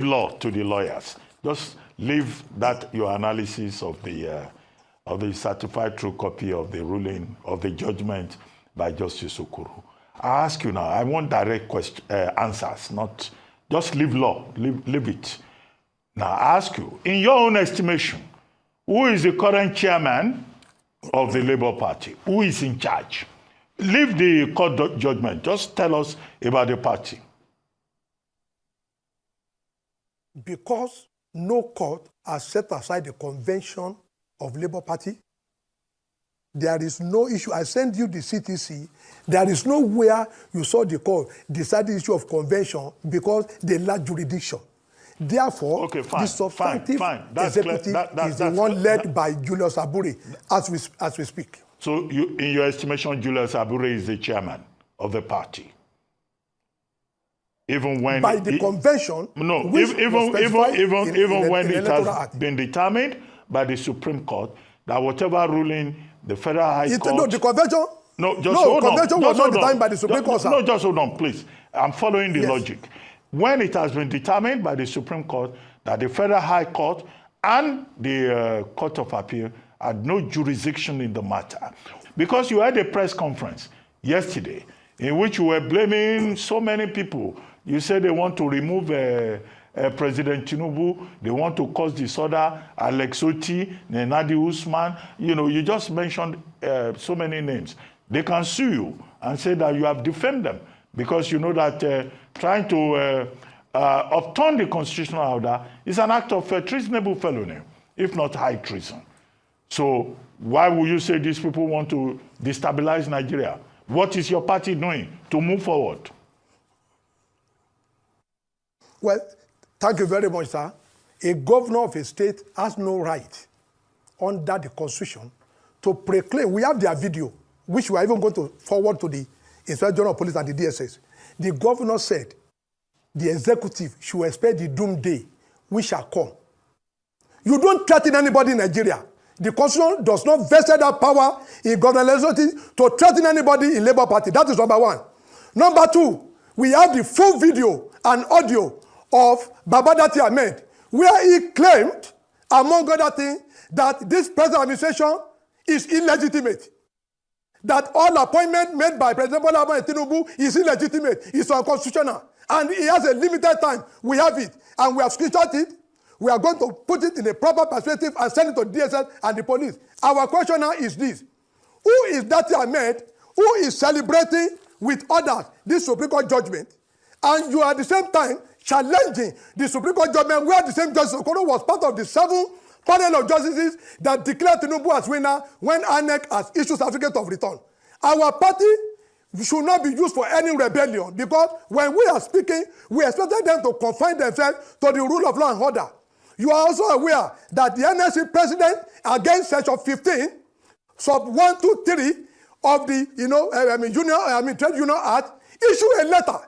law to the lawyers. Just leave that your analysis of the certified true copy of the ruling of the judgment by Justice Okuru. I ask you now, I want direct answers, not just leave law, leave it. Now I ask you, in your own estimation, who is the current chairman of the Labour Party? Who is in charge? Leave the court judgment. Just tell us about the party. Because no court has set aside the convention of Labour Party, there is no issue. I send you the CTC. There is nowhere you saw the court decide the issue of convention because they lack jurisdiction. Therefore, the substantive executive is the one led by Julius Abure as we speak. So, in your estimation, Julius Abure is the chairman of the party? Even when by the convention, no, even when it has been determined by the Supreme Court that whatever ruling the Federal High Court... No, the convention... No, just hold on. Convention was not determined by the Supreme Court, sir. No, just hold on, please. I'm following the logic. When it has been determined by the Supreme Court that the Federal High Court and the Court of Appeal had no jurisdiction in the matter, because you had a press conference yesterday in which you were blaming so many people. You said they want to remove President Tinubu, they want to cause disorder, Alex Otti, Nadi Usman. You know, you just mentioned so many names. They can sue you and say that you have defamed them because you know that trying to upturn the constitutional order is an act of treasonable felony, if not high treason. So why would you say these people want to destabilize Nigeria? What is your party doing to move forward? Well, thank you very much, sir. A governor of a state has no right under the Constitution to proclaim. We have their video, which we are even going to forward to the Inspector General of Police and the DSS. The governor said the executive should expect the doomsday which shall come. You don't threaten anybody in Nigeria. The Constitution does not vest that power in government to threaten anybody in Labour Party. That is number one. Number two, we have the full video and audio of Datti-Ahmed, where he claimed, among other things, that this present administration is illegitimate. That all appointments made by President Tinubu is illegitimate, is unconstitutional, and he has a limited time. We have it, and we have screenshot it. We are going to put it in a proper perspective and send it to DSS and the police. Our question now is this. Who is Datti-Ahmed, who is celebrating with others this Supreme Court judgment, and you are at the same time challenging the Supreme Court judgment where the same Justice Okoro was part of the 7 panel of justices that declared Tinubu as winner when INEC has issued certificate of return. Our party should not be used for any rebellion because when we are speaking, we expected them to confine themselves to the rule of law and order. You are also aware that the NSC president, against section 15, sub 1, 2, 3 of the Trade Union Act, issued a letter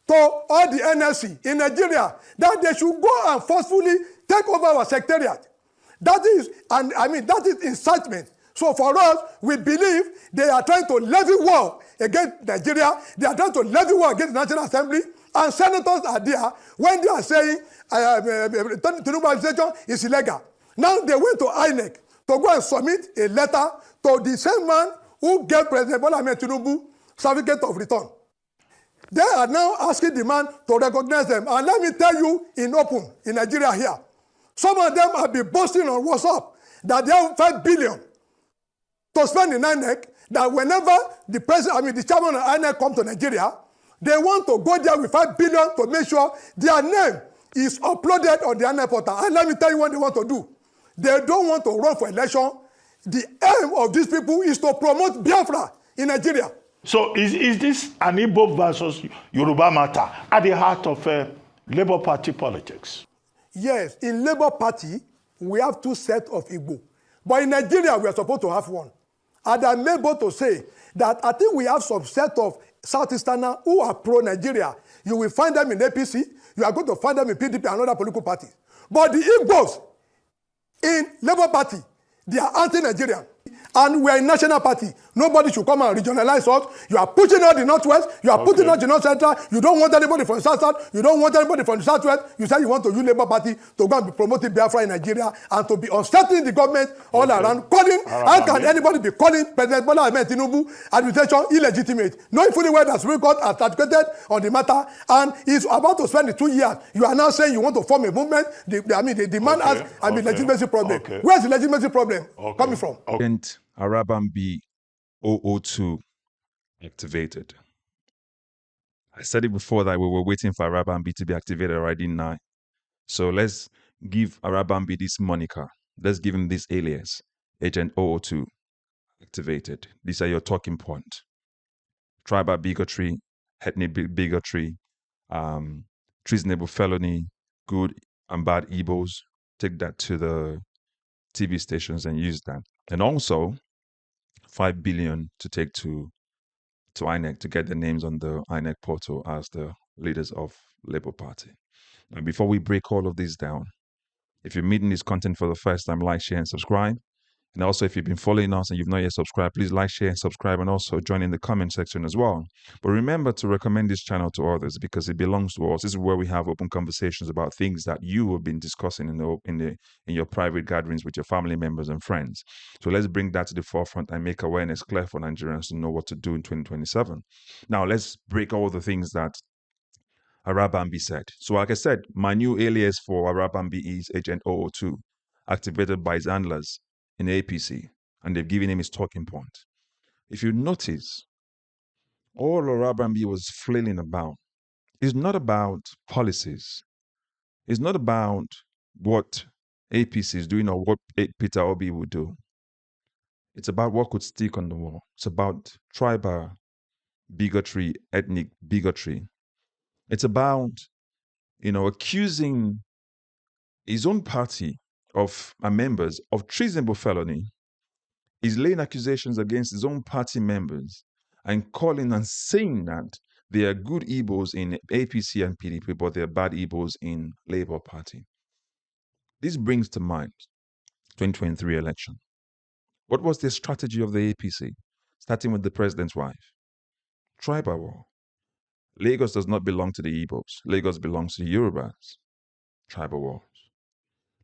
to all the NSC in Nigeria that they should go and forcefully take over our secretariat. That is incitement. So for us, we believe they are trying to levy war against Nigeria. They are trying to levy war against the National Assembly. And senators are there when they are saying Tinubu administration is illegal. Now they went to INEC to go and submit a letter to the same man who gave President Tinubu certificate of return. They are now asking the man to recognize them. And let me tell you in open, in Nigeria here, some of them have been boasting on WhatsApp that they have 5 billion to spend in INEC, that whenever the president, the chairman of INEC come to Nigeria, they want to go there with 5 billion to make sure their name is uploaded on the INEC portal. And let me tell you what they want to do. They don't want to run for election. The aim of these people is to promote Biafra in Nigeria. So is this an Igbo versus Yoruba matter at the heart of Labour Party politics? Yes, in Labour Party, we have 2 sets of Igbo. But in Nigeria, we are supposed to have 1. And I'm able to say that I think we have some set of Southeasterners who are pro-Nigeria. You will find them in APC. You are going to find them in PDP and other political parties. But the Igbos in Labour Party, they are anti-Nigerian. And we are a national party. Nobody should come and regionalize us. You are pushing out the Northwest. You are putting out the North Central. You don't want anybody from the South. You don't want anybody from the Southwest. You say you want to use Labour Party to go and be promoting Biafra in Nigeria and to be unsettling the government all around. Calling, how can anybody be calling President Bola Ahmed Tinubu administration illegitimate? Knowing fully well that Supreme Court has articulated on the matter and is about to spend the 2 years. You are now saying you want to form a movement. The demand has legitimacy problem. Where's the legitimacy problem coming from? Arabambi 002 activated. I said it before that we were waiting for Arabambi to be activated already now. So let's give Arabambi this moniker. Let's give him this alias. Agent 002 activated. These are your talking points. Tribal bigotry, ethnic bigotry, treasonable felony, good and bad Igbos. Take that to the TV stations and use that. And also, 5 billion to take to INEC to get the names on the INEC portal as the leaders of Labour Party. Now, before we break all of this down, if you're meeting this content for the first time, like, share, and subscribe. And also, if you've been following us and you've not yet subscribed, please like, share, and subscribe, and also join in the comment section as well. But remember to recommend this channel to others because it belongs to us. This is where we have open conversations about things that you have been discussing in your private gatherings with your family members and friends. So let's bring that to the forefront and make awareness clear for Nigerians to know what to do in 2027. Now, let's break all the things that Arabambi said. So like I said, my new alias for Arabambi is Agent 002, activated by his handlers in the APC, and they've given him his talking point. If you notice, all Arabambi was flailing about is not about policies. It's not about what APC is doing or what Peter Obi would do. It's about what could stick on the wall. It's about tribal bigotry, ethnic bigotry. It's about, accusing his own party of members of treasonable felony. He's laying accusations against his own party members and calling and saying that they are good Igbos in APC and PDP, but they're bad Igbos in Labour Party. This brings to mind 2023 election. What was the strategy of the APC? Starting with the president's wife. Tribal war. Lagos does not belong to the Igbos. Lagos belongs to the Yorubas. Tribal wars.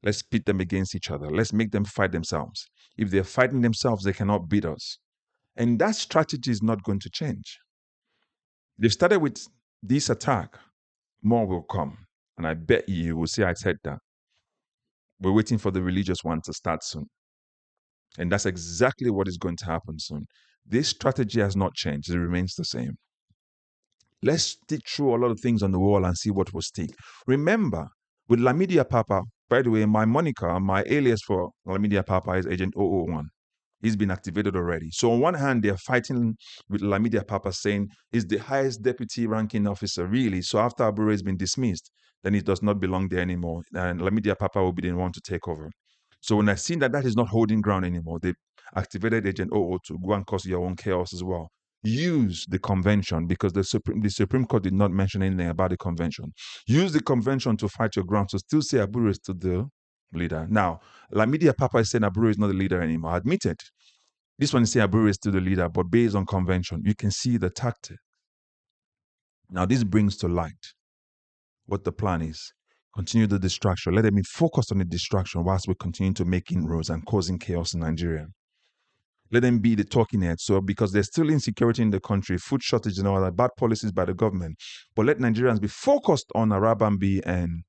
Let's pit them against each other. Let's make them fight themselves. If they're fighting themselves, they cannot beat us. And that strategy is not going to change. They've started with this attack. More will come. And I bet you will see I said that. We're waiting for the religious one to start soon. And that's exactly what is going to happen soon. This strategy has not changed. It remains the same. Let's stick through a lot of things on the wall and see what will stick. Remember, with Lamidi Apapa, by the way, my moniker, my alias for Lamidi Apapa is Agent 001. He's been activated already. So on one hand, they're fighting with Lamidi Apapa saying he's the highest deputy ranking officer, really. So after Abure has been dismissed, then he does not belong there anymore. And Lamidi Apapa will be the one to take over. So when I see that is not holding ground anymore, they activated Agent 002, go and cause your own chaos as well. Use the convention because the Supreme Court did not mention anything about the convention. Use the convention to fight your ground. So still say Abure is still the leader. Now, Lamidi Apapa is saying Abure is not the leader anymore. Admit it. This one is saying Abure is still the leader, but based on convention, you can see the tactic. Now, this brings to light what the plan is. Continue the distraction. Let them be focused on the distraction whilst we continue to make inroads and causing chaos in Nigeria. Let them be the talking heads. So because there's still insecurity in the country, food shortage and all that, bad policies by the government. But let Nigerians be focused on Arabambi and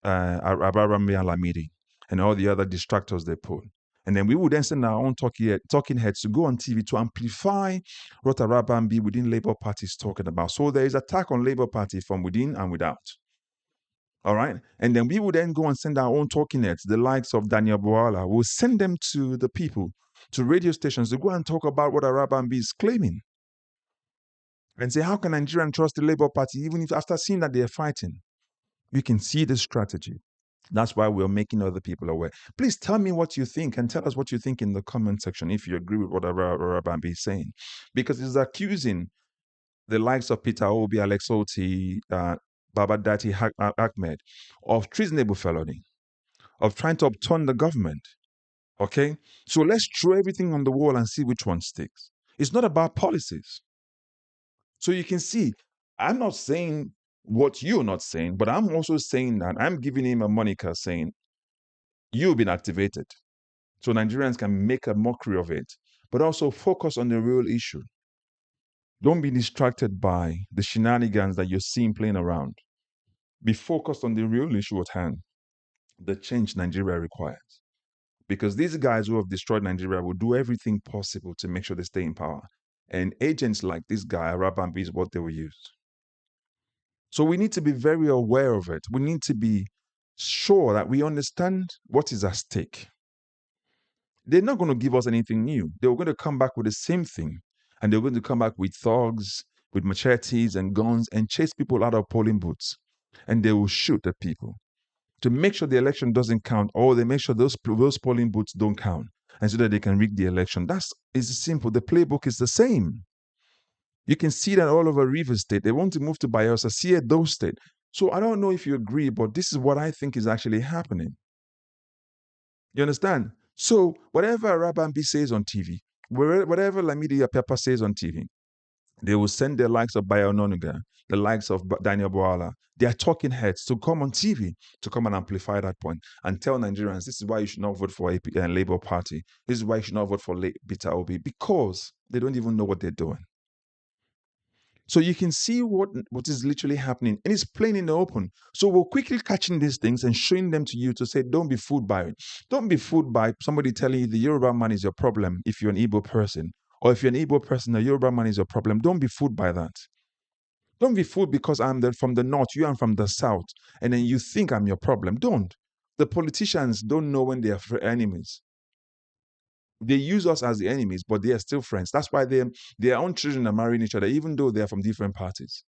Lamidi and all the other distractors they put. And then we would then send our own talking heads to go on TV to amplify what Arabambi within Labour Party is talking about. So there is attack on Labour Party from within and without. All right. And then we would then go and send our own talking heads, the likes of Daniel Boala. We'll send them to the people, to radio stations, to go and talk about what Arabambi is claiming. And say, how can Nigerians trust the Labour Party, even if after seeing that they're fighting? You can see the strategy. That's why we're making other people aware. Please tell me what you think and tell us what you think in the comment section if you agree with what Arabambi is saying. Because he's accusing the likes of Peter Obi, Alex Otti, Datti-Ahmed of treasonable felony, of trying to upturn the government. Okay? So let's throw everything on the wall and see which one sticks. It's not about policies. So you can see, I'm not saying what you're not saying, but I'm also saying that I'm giving him a moniker saying, you've been activated. So Nigerians can make a mockery of it, but also focus on the real issue. Don't be distracted by the shenanigans that you're seeing playing around. Be focused on the real issue at hand, the change Nigeria requires. Because these guys who have destroyed Nigeria will do everything possible to make sure they stay in power. And agents like this guy, Arabambi, is what they will use. So we need to be very aware of it. We need to be sure that we understand what is at stake. They're not going to give us anything new. They were going to come back with the same thing. And they're going to come back with thugs, with machetes and guns and chase people out of polling booths. And they will shoot at people to make sure the election doesn't count, or they make sure those polling booths don't count, and so that they can rig the election. Is simple. The playbook is the same. You can see that all over Rivers State. They want to move to Bayelsa, see those state. So I don't know if you agree, but this is what I think is actually happening. You understand? So whatever Arabambi says on TV, whatever Lamidi Apapa says on TV, they will send the likes of Bayononuga, the likes of Daniel Boala, they are talking heads to come on TV to come and amplify that point and tell Nigerians this is why you should not vote for a Labour Party. This is why you should not vote for Peter Obi, because they don't even know what they're doing. So you can see what is literally happening, and it's plain in the open. So we're quickly catching these things and showing them to you to say, don't be fooled by it. Don't be fooled by somebody telling you the Yoruba man is your problem if you're an Igbo person. Or if you're an Igbo person, the Yoruba man is your problem. Don't be fooled by that. Don't be fooled because I'm from the north, you are from the south, and then you think I'm your problem. Don't. The politicians don't know when they are enemies. They use us as the enemies, but they are still friends. That's why their own children are marrying each other, even though they are from different parties.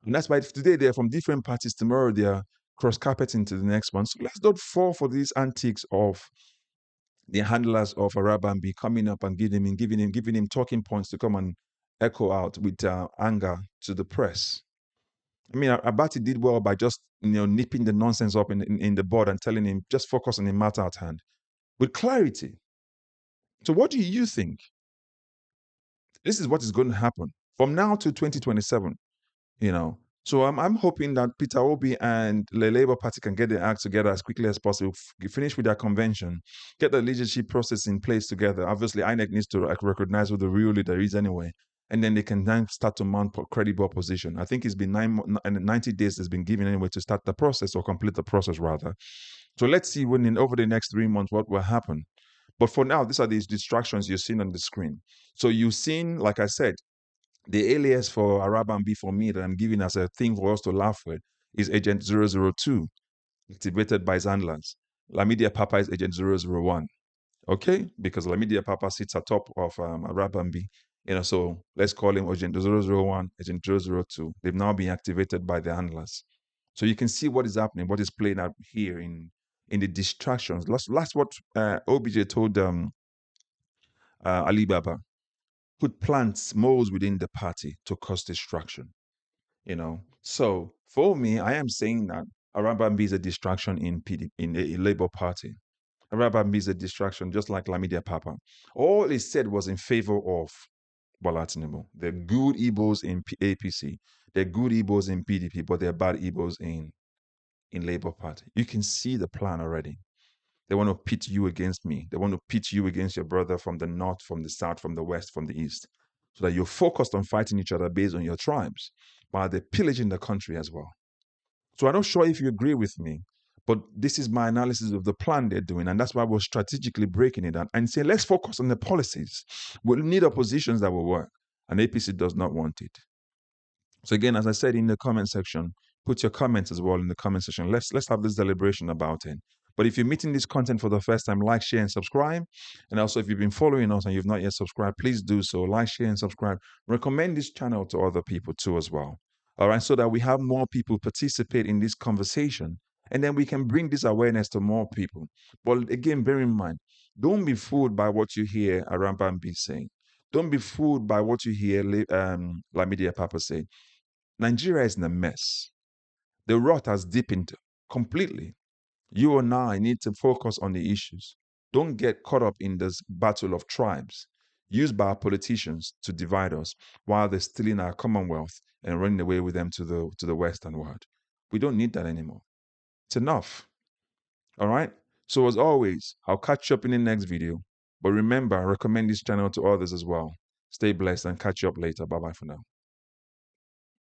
And that's why today they are from different parties, tomorrow they are cross-carpeting to the next one. So let's not fall for these antics of the handlers of Arabambi coming up and giving him talking points to come and echo out with anger to the press. I mean, Abati did well by just nipping the nonsense up in the bud and telling him just focus on the matter at hand with clarity. So what do you think? This is what is going to happen from now to 2027. So I'm hoping that Peter Obi and the Labour Party can get their act together as quickly as possible, finish with their convention, get the leadership process in place together. Obviously, INEC needs to recognize who the real leader is anyway, and then they can then start to mount credible opposition. I think it's been 90 days has been given anyway to start the process, or complete the process rather. So let's see over the next 3 months what will happen. But for now, these are these distractions you're seeing on the screen. So you've seen, like I said, the alias for Arabambi for me that I'm giving as a thing for us to laugh with is Agent 002, activated by Zandlands. Lamidi Apapa is Agent 001. Okay? Because Lamidi Apapa sits atop of Arabambi. So let's call him Agent 001, Agent 002. They've now been activated by the handlers. So you can see what is happening, what is playing out here in the distractions. Last what OBJ told Alibaba. Put plants, moles within the party to cause distraction. So for me, I am saying that Arabambi is a distraction in a Labour Party. Arabambi is a distraction, just like Lamidi Apapa. All he said was in favor of Bola Tinubu. They're good Igbos in APC. They're good Igbos in PDP, but they're bad Igbos in Labour Party. You can see the plan already. They want to pit you against me. They want to pit you against your brother from the north, from the south, from the west, from the east, so that you're focused on fighting each other based on your tribes, while they're pillaging the country as well. So I'm not sure if you agree with me, but this is my analysis of the plan they're doing, and that's why we're strategically breaking it down and saying, let's focus on the policies. We'll need oppositions that will work, and APC does not want it. So again, as I said in the comment section, put your comments as well in the comment section. Let's have this deliberation about it. But if you're meeting this content for the first time, like, share, and subscribe. And also, if you've been following us and you've not yet subscribed, please do so. Like, share, and subscribe. Recommend this channel to other people too as well. All right, so that we have more people participate in this conversation, and then we can bring this awareness to more people. But again, bear in mind, don't be fooled by what you hear Arabambi saying. Don't be fooled by what you hear Lamidi Apapa say. Nigeria is in a mess. The rot has deepened completely. You and I need to focus on the issues. Don't get caught up in this battle of tribes used by our politicians to divide us while they're stealing our commonwealth and running away with them to the Western world. We don't need that anymore. It's enough. All right? So as always, I'll catch you up in the next video. But remember, recommend this channel to others as well. Stay blessed and catch you up later. Bye-bye for now.